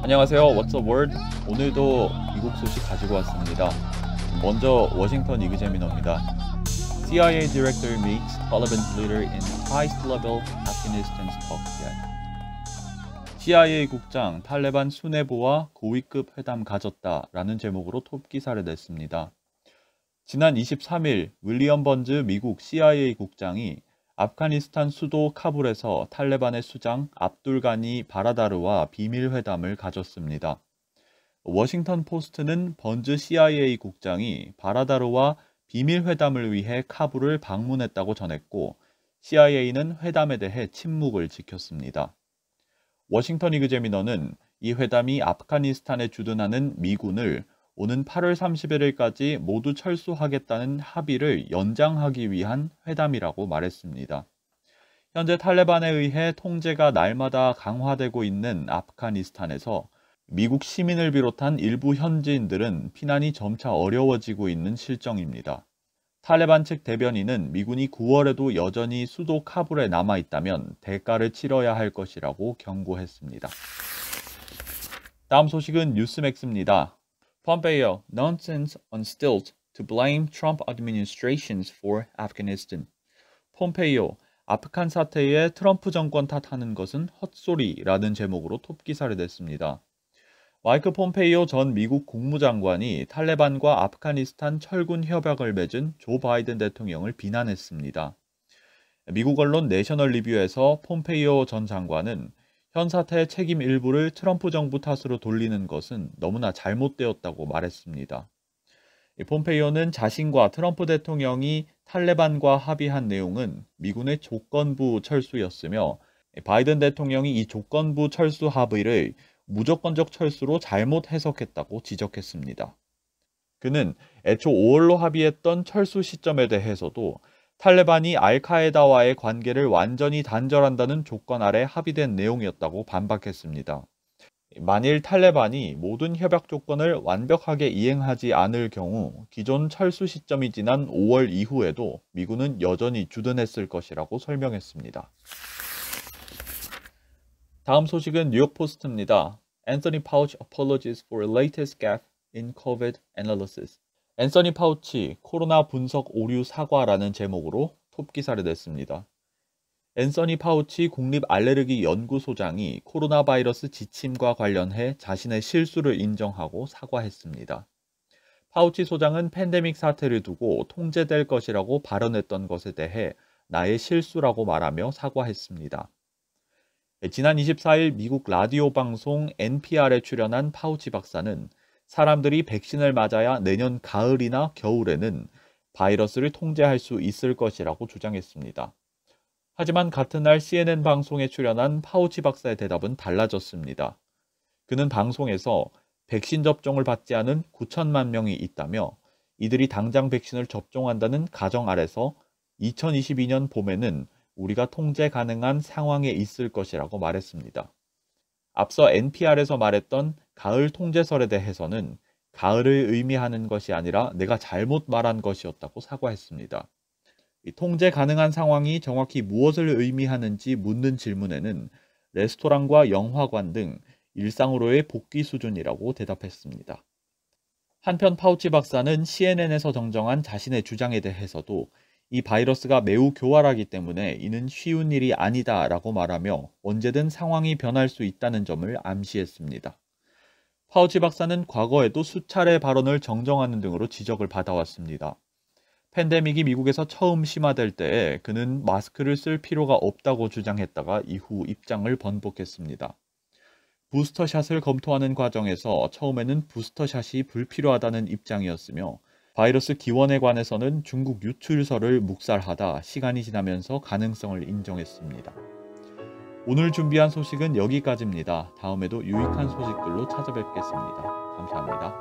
안녕하세요. What's the word? 오늘도 미국 소식 가지고 왔습니다. 먼저 워싱턴 이그제미너입니다. CIA director meets Taliban leader in highest level Afghanistan talk yet. CIA 국장 탈레반 수뇌부와 고위급 회담 가졌다라는 제목으로 톱 기사를 냈습니다. 지난 23일 윌리엄 번즈 미국 CIA 국장이 아프가니스탄 수도 카불에서 탈레반의 수장 압둘 가니 바라다르와 비밀 회담을 가졌습니다. 워싱턴 포스트는 번즈 CIA 국장이 바라다르와 비밀 회담을 위해 카불을 방문했다고 전했고 CIA는 회담에 대해 침묵을 지켰습니다. 워싱턴 이그제미너는 이 회담이 아프가니스탄에 주둔하는 미군을 오는 8월 31일까지 모두 철수하겠다는 합의를 연장하기 위한 회담이라고 말했습니다. 현재 탈레반에 의해 통제가 날마다 강화되고 있는 아프가니스탄에서 미국 시민을 비롯한 일부 현지인들은 피난이 점차 어려워지고 있는 실정입니다. 탈레반 측 대변인은 미군이 9월에도 여전히 수도 카불에 남아있다면 대가를 치러야 할 것이라고 경고했습니다. 다음 소식은 뉴스맥스입니다. Pompeo, nonsense on stilts to blame Trump administrations for Afghanistan. 폼페이오, 아프간 사태에 트럼프 정권 탓하는 것은 헛소리라는 제목으로 톱 기사를 냈습니다. 마이크 폼페이오 전 미국 국무장관이 탈레반과 아프가니스탄 철군 협약을 맺은 조 바이든 대통령을 비난했습니다. 미국 언론 내셔널 리뷰에서 폼페이오 전 장관은 현 사태의 책임 일부를 트럼프 정부 탓으로 돌리는 것은 너무나 잘못되었다고 말했습니다. 폼페이오는 자신과 트럼프 대통령이 탈레반과 합의한 내용은 미군의 조건부 철수였으며 바이든 대통령이 이 조건부 철수 합의를 무조건적 철수로 잘못 해석했다고 지적했습니다. 그는 애초 5월로 합의했던 철수 시점에 대해서도 탈레반이 알카에다와의 관계를 완전히 단절한다는 조건 아래 합의된 내용이었다고 반박했습니다. 만일 탈레반이 모든 협약 조건을 완벽하게 이행하지 않을 경우 기존 철수 시점이 지난 5월 이후에도 미군은 여전히 주둔했을 것이라고 설명했습니다. 다음 소식은 뉴욕포스트입니다. Anthony Fauci apologizes for latest gaffe in COVID analysis. 앤서니 파우치 코로나 분석 오류 사과라는 제목으로 톱 기사를 냈습니다. 앤서니 파우치 국립 알레르기 연구소장이 코로나 바이러스 지침과 관련해 자신의 실수를 인정하고 사과했습니다. 파우치 소장은 팬데믹 사태를 두고 통제될 것이라고 발언했던 것에 대해 나의 실수라고 말하며 사과했습니다. 지난 24일 미국 라디오 방송 NPR에 출연한 파우치 박사는 사람들이 백신을 맞아야 내년 가을이나 겨울에는 바이러스를 통제할 수 있을 것이라고 주장했습니다. 하지만 같은 날 CNN 방송에 출연한 파우치 박사의 대답은 달라졌습니다. 그는 방송에서 백신 접종을 받지 않은 9천만 명이 있다며 이들이 당장 백신을 접종한다는 가정 아래서 2022년 봄에는 우리가 통제 가능한 상황에 있을 것이라고 말했습니다. 앞서 NPR에서 말했던 가을 통제설에 대해서는 가을을 의미하는 것이 아니라 내가 잘못 말한 것이었다고 사과했습니다. 이 통제 가능한 상황이 정확히 무엇을 의미하는지 묻는 질문에는 레스토랑과 영화관 등 일상으로의 복귀 수준이라고 대답했습니다. 한편 파우치 박사는 CNN에서 정정한 자신의 주장에 대해서도 이 바이러스가 매우 교활하기 때문에 이는 쉬운 일이 아니다라고 말하며 언제든 상황이 변할 수 있다는 점을 암시했습니다. 파우치 박사는 과거에도 수차례 발언을 정정하는 등으로 지적을 받아왔습니다. 팬데믹이 미국에서 처음 심화될 때에 그는 마스크를 쓸 필요가 없다고 주장했다가 이후 입장을 번복했습니다. 부스터샷을 검토하는 과정에서 처음에는 부스터샷이 불필요하다는 입장이었으며 바이러스 기원에 관해서는 중국 유출설을 묵살하다 시간이 지나면서 가능성을 인정했습니다. 오늘 준비한 소식은 여기까지입니다. 다음에도 유익한 소식들로 찾아뵙겠습니다. 감사합니다.